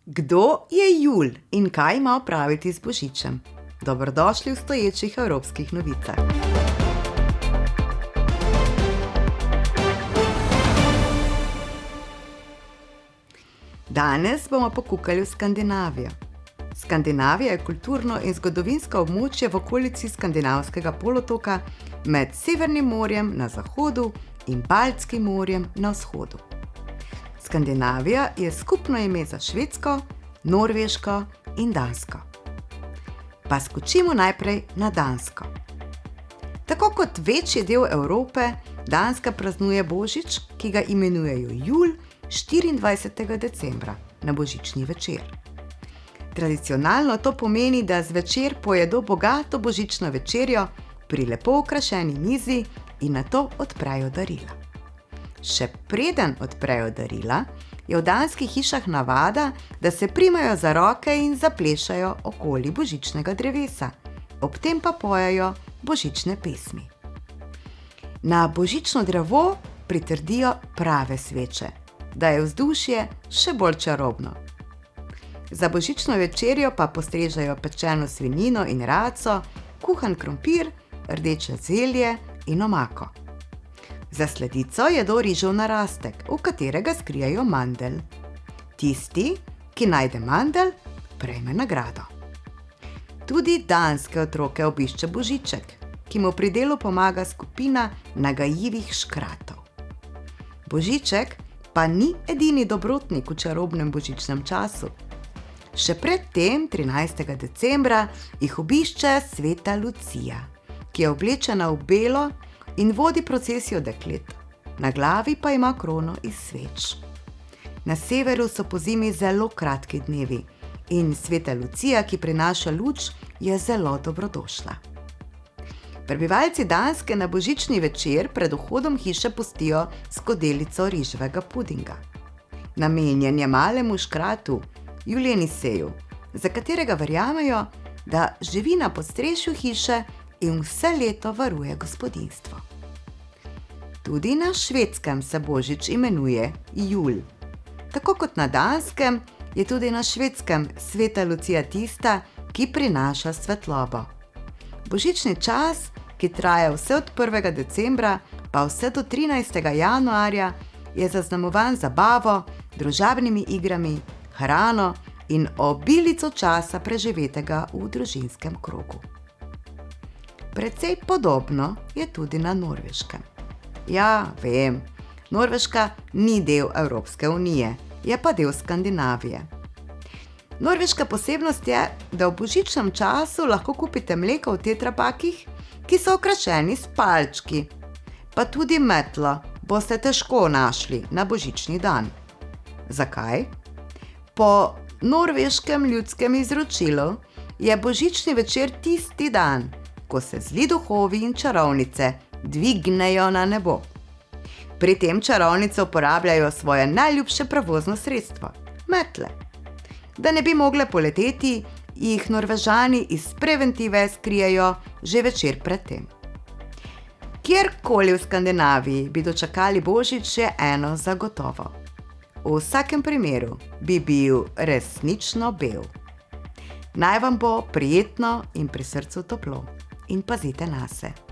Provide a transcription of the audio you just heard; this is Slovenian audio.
Kdo je Jul in kaj ima opraviti z Božičem? Dobrodošli v stoječih evropskih novicah. Danes bomo pokukali v Skandinavijo. Skandinavija je kulturno in zgodovinsko območje v okolici skandinavskega polotoka med Severnim morjem na zahodu in Baltskim morjem na vzhodu. Skandinavija je skupno ime za Švedsko, Norveško in Dansko. Pa skočimo najprej na Dansko. Tako kot večji del Evrope, Danska praznuje Božič, ki ga imenujejo Jul, 24. decembra, na božični večer. Tradicionalno to pomeni, da zvečer pojedo bogato božično večerjo pri lepo okrašeni mizi in nato odprejo darila. Še preden odprejo darila, je v danskih hišah navada, da se primajo za roke in zaplešajo okoli božičnega drevesa, ob tem pa pojejo božične pesmi. Na božično drevo pritrdijo prave sveče, da je vzdušje še bolj čarobno. Za božično večerjo pa postrežejo pečeno svinjino in raco, kuhan krompir, rdeče zelje in omako. Za sladico jedo rižev narastek, v katerega skrijejo mandelj. Tisti, ki najde mandelj, prejme nagrado. Tudi danske otroke obišče Božiček, ki mu pri delu pomaga skupina nagajivih škratov. Božiček pa ni edini dobrotnik v čarobnem božičnem času. Še pred tem, 13. decembra, jih obišče sveta Lucija, ki je oblečena v belo in vodi procesijo deklet. Na glavi pa ima krono iz sveč. Na severu so pozimi zelo kratki dnevi in sveta Lucija, ki prinaša luč, je zelo dobrodošla. Prebivalci Danske na božični večer pred vhodom hiše pustijo skodelico riževega pudinga. Namenjen je malemu škratu, Juleniseju, za katerega verjamejo, da živi na podstrešju hiše in vse leto varuje gospodinjstvo. Tudi na Švedskem se Božič imenuje Jul. Tako kot na Danskem, je tudi na Švedskem sveta Lucija tista, ki prinaša svetlobo. Božični čas, ki traja vse od 1. decembra pa vse do 13. januarja, je zaznamovan zabavo, družabnimi igrami, hrano in obilico časa preživetega v družinskem krogu. Precej podobno je tudi na Norveškem. Ja, vem, Norveška ni del Evropske unije, je pa del Skandinavije. Norveška posebnost je, da v božičnem času lahko kupite mleko v tetrapakih, ki so okrašeni s palčki. Pa tudi metlo boste težko našli na božični dan. Zakaj? Po norveškem ljudskem izročilu je božični večer tisti dan, ko se zli duhovi in čarovnice dvignejo na nebo. Pri tem čarovnice uporabljajo svoje najljubše prevozno sredstvo, metle. Da ne bi mogle poleteti, jih Norvežani iz preventive skrijejo že večer pred tem. Kjerkoli v Skandinaviji bi dočakali Božič, je eno zagotovo. V vsakem primeru bi bil resnično bel. Naj vam bo prijetno in pri srcu toplo in pazite nase.